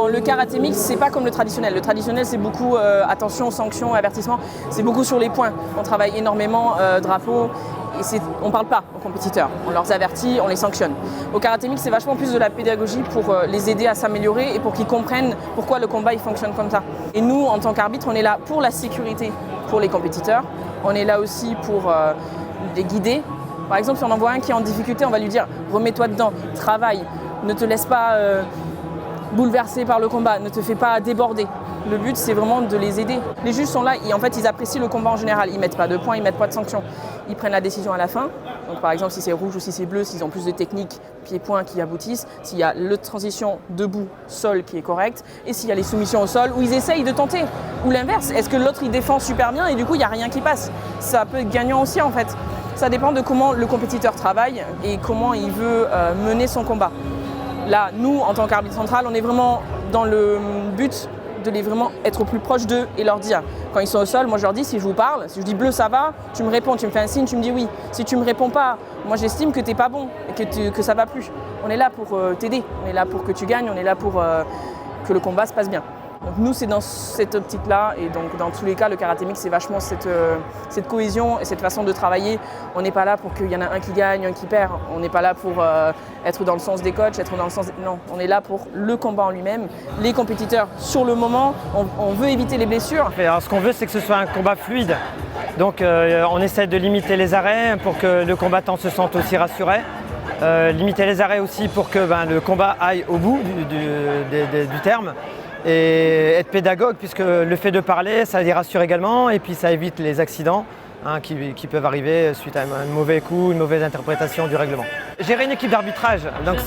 Dans le karaté mix, c'est pas comme le traditionnel. Le traditionnel, c'est beaucoup attention, sanctions, avertissements. C'est beaucoup sur les points. On travaille énormément drapeau. Et on ne parle pas aux compétiteurs, on leur avertit, on les sanctionne. Au karaté mix, c'est vachement plus de la pédagogie pour les aider à s'améliorer et pour qu'ils comprennent pourquoi le combat il fonctionne comme ça. Et nous, en tant qu'arbitre, on est là pour la sécurité pour les compétiteurs. On est là aussi pour les guider. Par exemple, si on en voit un qui est en difficulté, on va lui dire « remets-toi dedans, travaille, ne te laisse pas bouleversé par le combat, ne te fais pas déborder. » Le but, c'est vraiment de les aider. Les juges sont là et en fait, ils apprécient le combat en général. Ils ne mettent pas de points, ils ne mettent pas de sanctions. Ils prennent la décision à la fin. Donc, par exemple, si c'est rouge ou si c'est bleu, s'ils ont plus de techniques pied-point qui aboutissent, s'il y a le transition debout-sol qui est correct, et s'il y a les soumissions au sol où ils essayent de tenter. Ou l'inverse, est-ce que l'autre, il défend super bien et du coup, il n'y a rien qui passe. Ça peut être gagnant aussi, en fait. Ça dépend de comment le compétiteur travaille et comment il veut mener son combat. Là, nous, en tant qu'arbitre central, on est vraiment dans le but de les vraiment être au plus proche d'eux et leur dire. Quand ils sont au sol, moi je leur dis, si je vous parle, si je dis bleu ça va, tu me réponds, tu me fais un signe, tu me dis oui. Si tu me réponds pas, moi j'estime que t'es pas bon et que ça va plus. On est là pour t'aider, on est là pour que tu gagnes, on est là pour que le combat se passe bien. Donc nous c'est dans cette optique-là et donc dans tous les cas le karaté mix c'est vachement cette cohésion et cette façon de travailler. On n'est pas là pour qu'il y en a un qui gagne, un qui perd. On n'est pas là pour être dans le sens des coachs, être dans le sens... Non, on est là pour le combat en lui-même. Les compétiteurs sur le moment, on veut éviter les blessures. Alors, ce qu'on veut c'est que ce soit un combat fluide. Donc on essaie de limiter les arrêts pour que le combattant se sente aussi rassuré. Limiter les arrêts aussi pour que le combat aille au bout du terme. Et être pédagogue puisque le fait de parler, ça les rassure également et puis ça évite les accidents qui peuvent arriver suite à un mauvais coup, une mauvaise interprétation du règlement. Gérer une équipe d'arbitrage, donc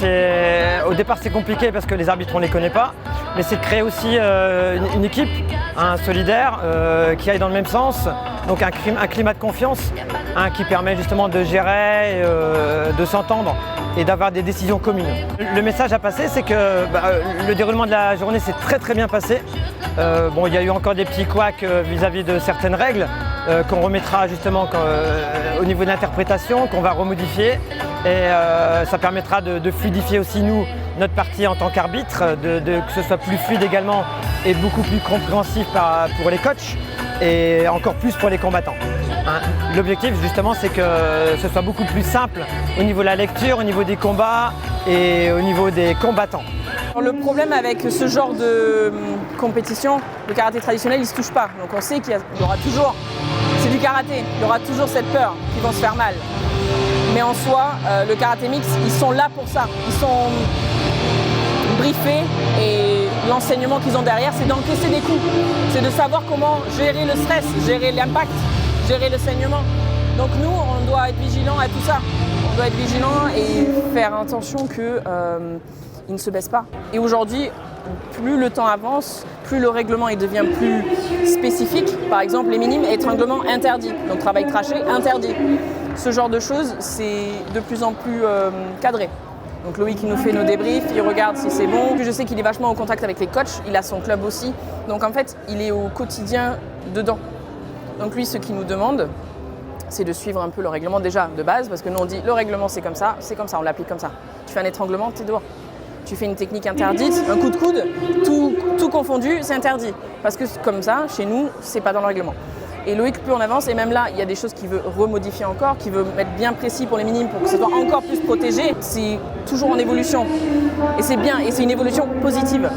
au départ c'est compliqué parce que les arbitres on ne les connaît pas, mais c'est de créer aussi une équipe solidaire qui aille dans le même sens, donc un climat de confiance qui permet justement de gérer, de s'entendre et d'avoir des décisions communes. Le message à passer, c'est que le déroulement de la journée s'est très bien passé. Il y a eu encore des petits couacs vis-à-vis de certaines règles qu'on remettra justement au niveau de l'interprétation, qu'on va remodifier. Et ça permettra de fluidifier aussi nous, notre partie en tant qu'arbitre, que ce soit plus fluide également et beaucoup plus compréhensif pour les coachs et encore plus pour les combattants. L'objectif justement c'est que ce soit beaucoup plus simple au niveau de la lecture, au niveau des combats et au niveau des combattants. Le problème avec ce genre de compétition, le karaté traditionnel il ne se touche pas. Donc on sait qu'il y aura toujours, c'est du karaté, il y aura toujours cette peur qu'ils vont se faire mal. Mais en soi, le karaté mix, ils sont là pour ça. Ils sont briefés et l'enseignement qu'ils ont derrière c'est d'encaisser des coups. C'est de savoir comment gérer le stress, gérer l'impact, gérer le saignement. Donc nous, on doit être vigilant à tout ça. On doit être vigilant et faire attention qu'ils ne se baissent pas. Et aujourd'hui, plus le temps avance, plus le règlement il devient plus spécifique. Par exemple, les minimes, étranglement interdit. Donc travail craché, interdit. Ce genre de choses, c'est de plus en plus cadré. Donc Loïc il nous fait nos débriefs, il regarde si c'est bon. Je sais qu'il est vachement en contact avec les coachs, il a son club aussi. Donc en fait, il est au quotidien dedans. Donc lui, ce qu'il nous demande, c'est de suivre un peu le règlement déjà de base, parce que nous on dit le règlement c'est comme ça, on l'applique comme ça. Tu fais un étranglement, t'es dehors. Tu fais une technique interdite, un coup de coude, tout confondu, c'est interdit. Parce que comme ça, chez nous, c'est pas dans le règlement. Et Loïc, plus on avance, et même là, il y a des choses qu'il veut remodifier encore, qu'il veut mettre bien précis pour les minimes, pour que ce soit encore plus protégé. C'est toujours en évolution. Et c'est bien, et c'est une évolution positive.